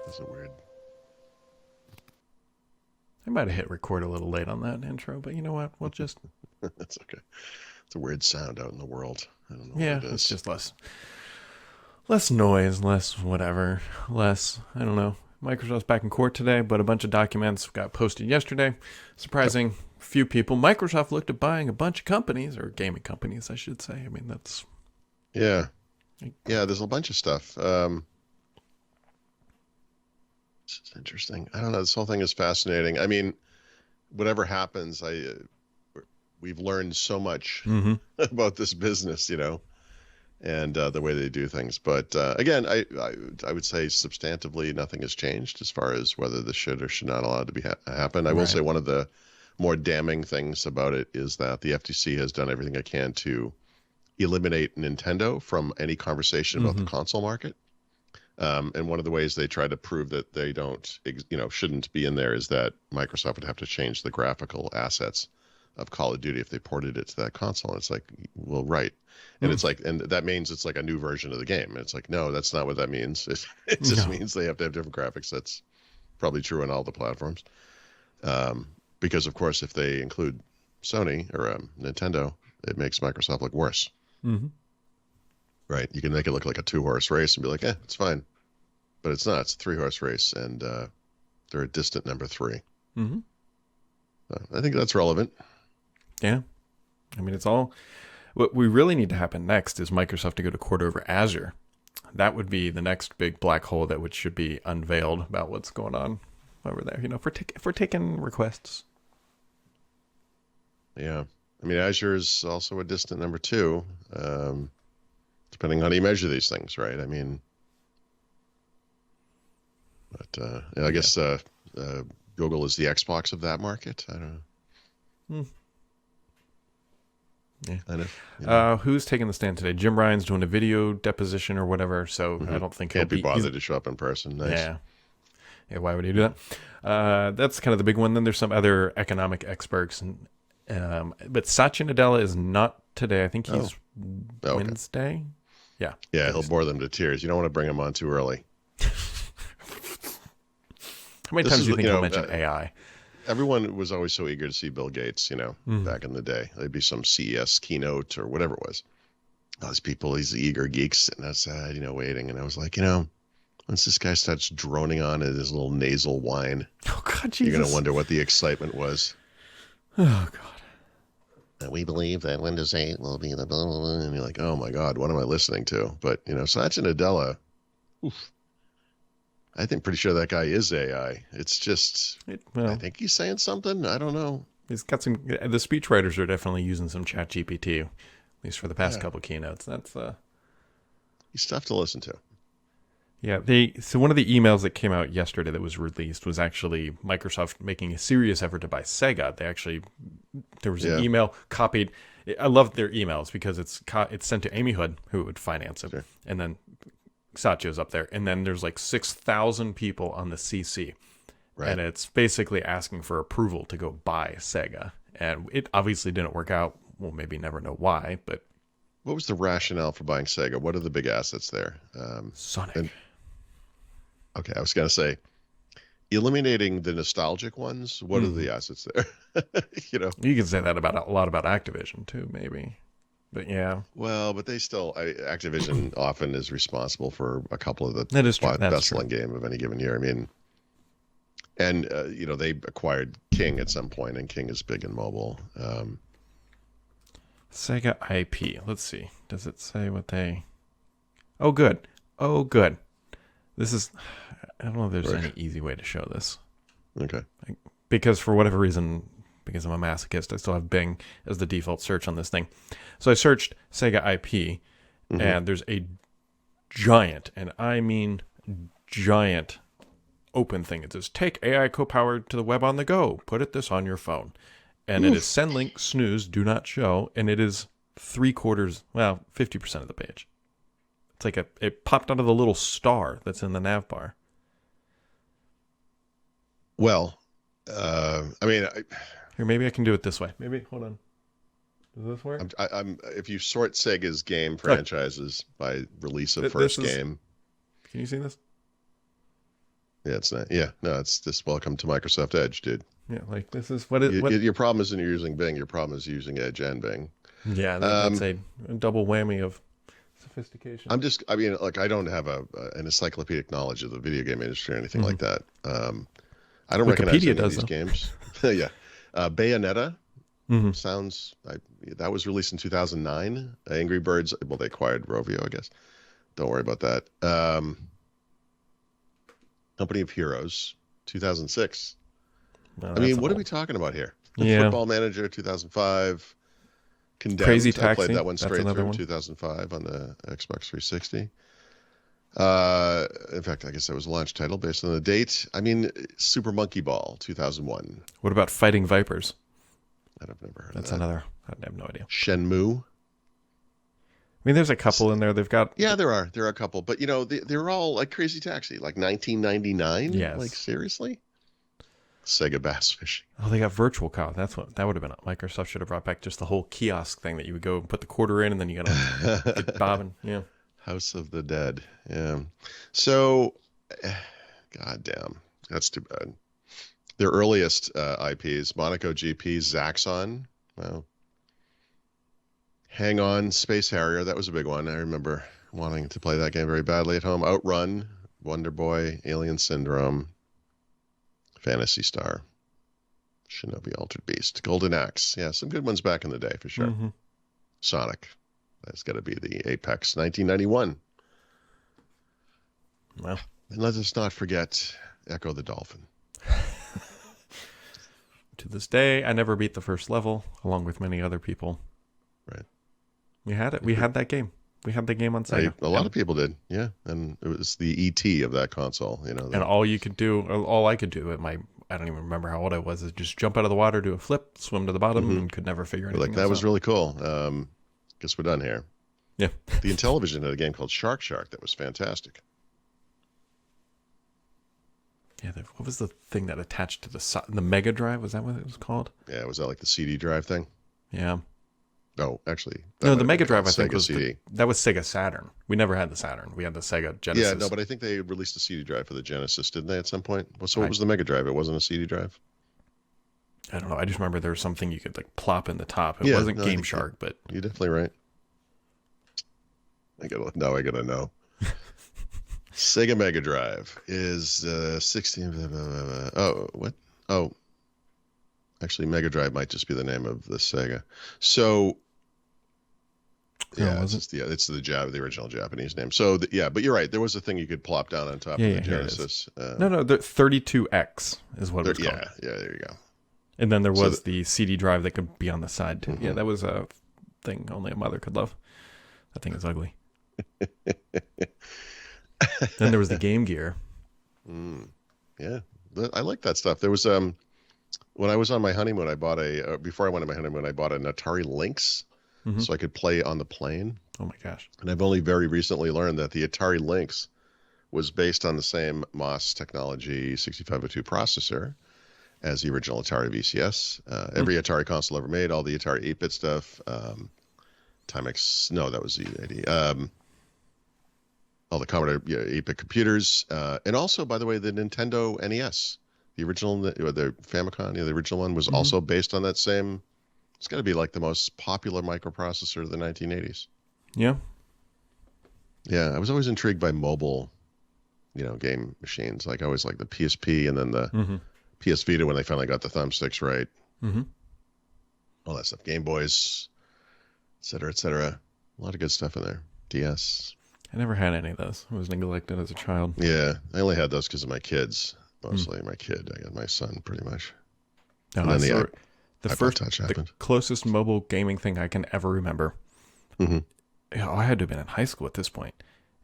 That's a weird. I might have hit record a little late on that intro, but you know what? We'll just That's okay. It's a weird sound out in the world. I don't know what yeah, it it's is. just less noise, less whatever, less I don't know. Microsoft's back in court today, but a bunch of documents got posted yesterday. Yep. Surprising few people. Microsoft looked at buying a bunch of companies, or gaming companies, I should say. I mean, that's Yeah. Yeah. There's a bunch of stuff. It's interesting. I don't know. This whole thing is fascinating. I mean, whatever happens, we've learned so much mm-hmm. about this business, and the way they do things. But again, I would say substantively nothing has changed as far as whether this should or should not allowed to be happen. I will Right. say one of the more damning things about it is that the FTC has done everything it can to eliminate Nintendo from any conversation about the Mm-hmm. console market. And one of the ways they try to prove that they don't, shouldn't be in there is that Microsoft would have to change the graphical assets of Call of Duty if they ported it to that console. And it's like, well, right. And Mm. it's like, and that means it's like a new version of the game. And it's like, no, that's not what that means. It just No. means they have to have different graphics. That's probably true on all the platforms. Because, of course, if they include Sony or Nintendo, it makes Microsoft look worse. Mm-hmm. Right. You can make it look like a 2-horse race and be like, it's fine. But it's not. It's a 3-horse race. And they're a distant number 3. Mm-hmm. I think that's relevant. Yeah. I mean, it's all. What we really need to happen next is Microsoft to go to court over Azure. That would be the next big black hole that should be unveiled about what's going on over there. For taking requests. Yeah. I mean, Azure is also a distant number 2, depending on how you measure these things, right? I mean, but I Yeah. guess Google is the Xbox of that market. I don't know. Mm. Yeah. Kind of. Who's taking the stand today? Jim Ryan's doing a video deposition or whatever, so I don't think Can't be bothered to show up in person. Nice. Yeah. Yeah, why would he do that? That's kind of the big one. Then there's some other economic experts, but Sacha Nadella is not today. I think he's Okay. Wednesday. Yeah. Yeah, he'll bore them to tears. You don't want to bring him on too early. How many This times is, do you think he'll mention AI? Everyone was always so eager to see Bill Gates, back in the day. There'd be some CES keynote or whatever it was. All these people, these eager geeks sitting outside, waiting. And I was like, once this guy starts droning on in his little nasal whine, Oh God, you're Jesus! going to wonder what the excitement was. Oh God. We believe that Windows 8 will be the blah, blah, blah. And you're like, oh my God, what am I listening to? But, Satya Nadella, oof, I think pretty sure that guy is AI. It's just, I think he's saying something. I don't know. He's got some. The speechwriters are definitely using some Chat GPT, at least for the past couple keynotes. That's He's tough to listen to. Yeah, so one of the emails that came out yesterday that was released was actually Microsoft making a serious effort to buy Sega. There was an email copied. I love their emails because it's sent to Amy Hood, who would finance it, and then Satya's up there, and then there's like 6,000 people on the CC, and it's basically asking for approval to go buy Sega, and it obviously didn't work out. We'll maybe never know why, but What was the rationale for buying Sega? What are the big assets there? Sonic. Okay, I was going to say, eliminating the nostalgic ones, what are the assets there? You can say that about a lot about Activision too, maybe. But yeah. Well, but they still, Activision often is responsible for a couple of the best-selling game of any given year. I mean, and, they acquired King at some point, and King is big in mobile. Sega IP. Let's see. Does it say what they... Oh, good. Oh, good. This is... I don't know if there's any easy way to show this. Okay. Because for whatever reason, because I'm a masochist, I still have Bing as the default search on this thing. So I searched Sega IP, and there's a giant, and I mean giant, open thing. It says, take AI co-powered to the web on the go. Put this on your phone. And it is send link, snooze, do not show, and it is 50% of the page. It's like it popped out of the little star that's in the nav bar. Well, I mean, Here, maybe I can do it this way. Maybe, hold on. Does this work? if you sort Sega's game franchises by release of first game. Can you see this? Yeah, it's not. Yeah, no, it's this. Welcome to Microsoft Edge, dude. Yeah, like this is what it. What? Your problem isn't you're using Bing. Your problem is using Edge and Bing. Yeah, that's a double whammy of sophistication. I mean, like, I don't have an encyclopedic knowledge of the video game industry or anything like that. I don't recognize any of these games. Yeah. Bayonetta sounds, that was released in 2009. Angry Birds, well, they acquired Rovio, I guess. Don't worry about that. Company of Heroes, 2006. Well, I mean, what are we talking about here? Yeah. Football Manager, 2005. Condemned. Crazy Taxi. I played that one straight through in 2005 on the Xbox 360. In fact, I guess that was a launch title based on the date. I mean, Super Monkey Ball, 2001. What about Fighting Vipers? I've never heard That's of that. another. I have no idea. Shenmue. I mean, there's a couple in there. They've got. Yeah, there are a couple, but you know, they're all like Crazy Taxi, like 1999. Yes. Like seriously. Sega Bass Fishing. Oh, they got Virtual Cow. That would have been. Microsoft should have brought back just the whole kiosk thing that you would go and put the quarter in, and then you gotta get bobbing. Yeah. House of the Dead. Yeah. So, goddamn, that's too bad. Their earliest IPs: Monaco GP, Zaxxon. Wow. Hang On, Space Harrier. That was a big one. I remember wanting to play that game very badly at home. Outrun, Wonder Boy, Alien Syndrome, Phantasy Star, Shinobi Altered Beast, Golden Axe. Yeah, some good ones back in the day for sure. Sonic. That's got to be the Apex, 1991. Well, and let us not forget Echo the Dolphin. To this day, I never beat the first level, along with many other people. Right. We had it. We had that game. We had the game on Sega. A lot of people did, yeah. And it was the ET of that console, you know. And all you could do, all I could do at my, I don't even remember how old I was, is just jump out of the water, do a flip, swim to the bottom, and could never figure anything else out. That was really cool. Guess we're done here. Yeah. The Intellivision had a game called Shark that was fantastic. Yeah, what was the thing that attached to the Mega Drive? Was that what it was called? Yeah, was that like the CD drive thing? Yeah. No, actually. No, the Mega Drive, I think, was CD. That was Sega Saturn. We never had the Saturn. We had the Sega Genesis. Yeah, no, but I think they released a CD drive for the Genesis, didn't they, at some point? So what was the Mega Drive? It wasn't a CD drive? I don't know. I just remember there was something you could like plop in the top. It wasn't Game Shark, but... You're definitely right. I gotta know. Sega Mega Drive is 16. Oh, what? Oh, actually, Mega Drive might just be the name of the Sega. So, yeah, it's the original Japanese name. So, but you're right. There was a thing you could plop down on top of the Genesis. No, the 32X is what it was called. Yeah, there you go. And then there was the CD drive that could be on the side too. Yeah, that was a thing only a mother could love. That thing is ugly. Then there was the Game Gear. Yeah, I like that stuff. There was when I was on my honeymoon, I bought before I went on my honeymoon, I bought an Atari Lynx so I could play on the plane. Oh my gosh! And I've only very recently learned that the Atari Lynx was based on the same MOS technology 6502 processor as the original Atari VCS. Every Atari console ever made, all the Atari 8-bit stuff, Timex. No, that was the 80. All the Commodore 8-bit computers, and also, by the way, the Nintendo NES, the original, the Famicom, the original one was also based on that same. It's got to be like the most popular microprocessor of the 1980s. Yeah. Yeah, I was always intrigued by mobile, game machines. Like I always liked the PSP and then the PS Vita when they finally got the thumbsticks right. All that stuff, Game Boys, et cetera, et cetera. A lot of good stuff in there. DS. I never had any of those. I was neglected as a child. Yeah, I only had those because of my kids. Mostly my kid. I got my son, pretty much. No, and then the closest mobile gaming thing I can ever remember. I had to have been in high school at this point.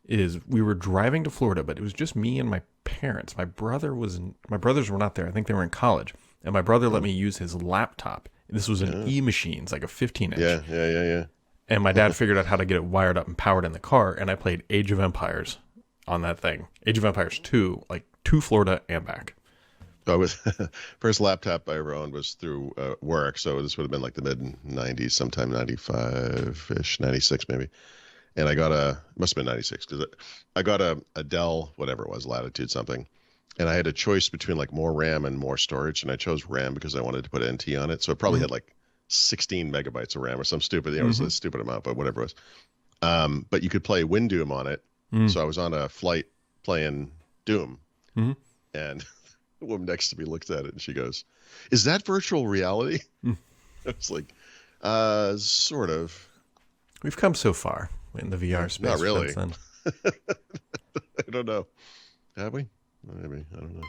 Is we were driving to Florida, but it was just me and my parents. My brothers were not there. I think they were in college, and my brother let me use his laptop. This was an E-Machines, like a 15-inch. Yeah. And my dad figured out how to get it wired up and powered in the car, and I played Age of Empires on that thing. Age of Empires 2, like to Florida and back. I was first laptop I ever owned was through work, so this would have been like the mid-'90s, sometime 95-ish, 96 maybe. And I got must have been 96, because I got a Dell, whatever it was, Latitude something. and I had a choice between like more RAM and more storage, and I chose RAM because I wanted to put NT on it. So it probably had like 16 megabytes of RAM or some stupid, it was a stupid amount, but whatever it was. But you could play Windoom on it. So I was on a flight playing Doom, and the woman next to me looked at it and she goes, "Is that virtual reality?" I was like, sort of. We've come so far in the VR space. Not really. Since then. I don't know. Have we? Maybe. I don't know.